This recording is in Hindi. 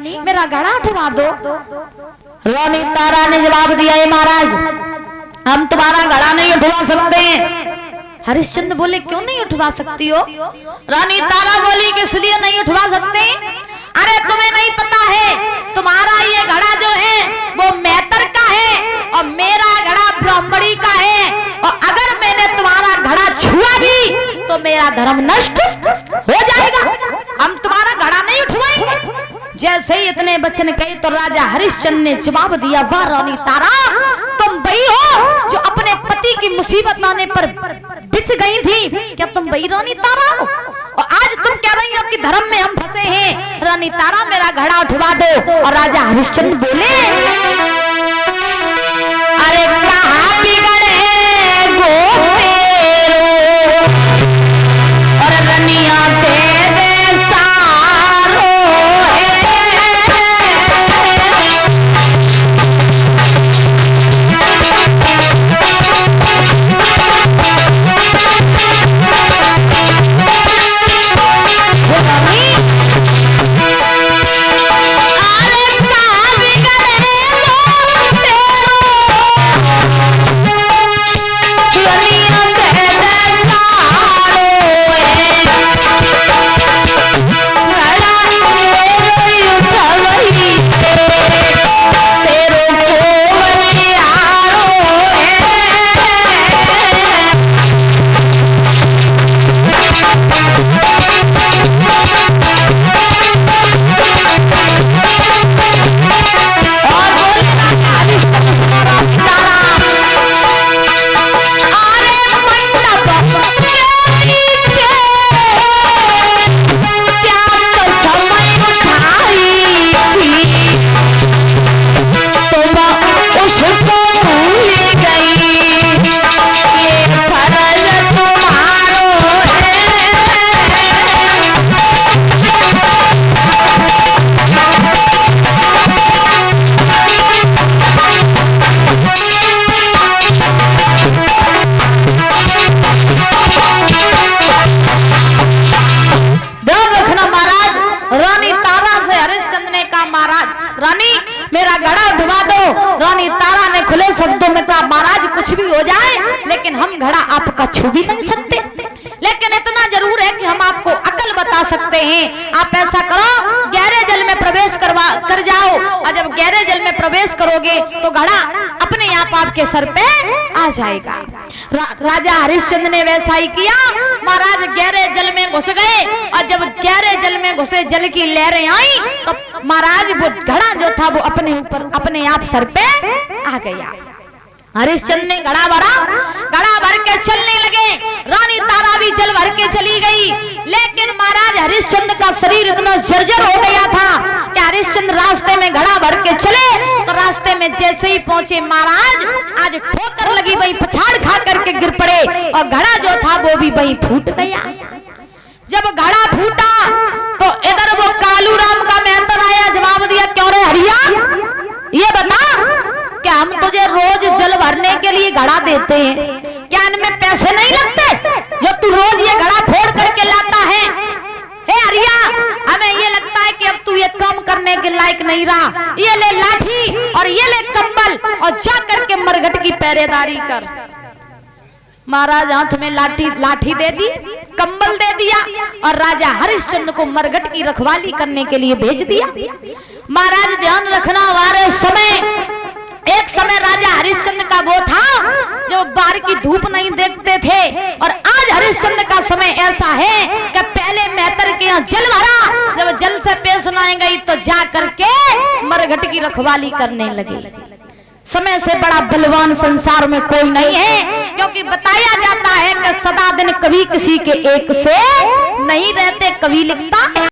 मेरा घड़ा उठवा दो। रानी तारा ने जवाब दिया, ये महाराज हम तुम्हारा घड़ा नहीं उठवा सकते हैं। हरिश्चंद्र बोले, क्यों नहीं उठवा सकती हो? रानी तारा बोली कि इसलिए नहीं उठवा सकते, अरे तुम्हें नहीं पता है तुम्हारा ये घड़ा जो है वो मैतर का है और मेरा घड़ा ब्राह्मणी का है, और अगर मैंने तुम्हारा घड़ा छुआ भी तो मेरा धर्म नष्ट हो जाएगा, हम तुम्हारा घड़ा नहीं उठवाएंगे। जैसे ही इतने वचन कहे तो राजा हरिश्चंद्र ने जवाब दिया, वाह रानी तारा, तुम वही हो जो अपने पति की मुसीबत आने पर बिछ गई थी, क्या तुम वही रानी तारा हो? और आज तुम कह रही हो कि धर्म में हम फंसे हैं। रानी तारा मेरा घड़ा उठवा दो। और राजा हरिश्चंद्र बोले, अरे कहाँ बिगड़े गोपेरो और रनिया दे दे सारो लेकिन हम घड़ा आपका छू भी नहीं सकते। लेकिन इतना जरूर है कि हम आपको अकल बता सकते हैं। आप ऐसा करो, गहरे जल में प्रवेश कर जाओ, और जब गहरे जल में प्रवेश करोगे तो घड़ा अपने आप आपके सर पे आ जाएगा। राजा हरिश्चंद्र ने वैसा ही किया। महाराज गहरे जल में घुस गए, और जब गहरे जल में घुसे, जल की लहरें आई तो महाराज वो घड़ा जो था वो अपने आप सर पे आ गया। हरिश्चंद्र ने घड़ा भर के चलने लगे। रानी तारा भी जल भर के चली गई। लेकिन महाराज हरिश्चंद्र का शरीर इतना जर्जर हो गया था कि हरिश्चंद्र रास्ते में घड़ा भर के चले तो रास्ते में जैसे ही पहुंचे महाराज आज ठोकर लगी, वही पछाड़ खा करके गिर पड़े, और घड़ा जो था वो भी वही फूट गया। जब घड़ा फूटा तो इधर वो कालू राम का मेहतर आया, जवाब दिया, क्यों रे हरिया, ये बता क्या हम तुझे रोज जल भरने के लिए घड़ा देते हैं, क्या इनमें पैसे नहीं लगते जो तू रोज ये घड़ा फोड़ करके लाता है? हे हरिया, हमें ये लगता है कि अब तू ये काम करने के लायक नहीं रहा, ये ले लाठी और ये ले कम्बल और जा करके मरघट की पहरेदारी कर। महाराज हाथ में लाठी दे दी, कम्बल दे दिया, और राजा हरिश्चंद्र को मरघट की रखवाली करने के लिए भेज दिया। महाराज ध्यान रखना, हमारे एक समय राजा हरिश्चंद्र का वो था जो बाहर की धूप नहीं देखते थे, और आज हरिश्चंद्र का समय ऐसा है कि पहले मेहतर के यहाँ जल भरा, जब जल से पेश न गई तो जा करके मरघट की रखवाली करने लगे। समय से बड़ा बलवान संसार में कोई नहीं है, क्योंकि बताया जाता है कि सदा दिन कभी किसी के एक से नहीं रहते। कवि लिखता है,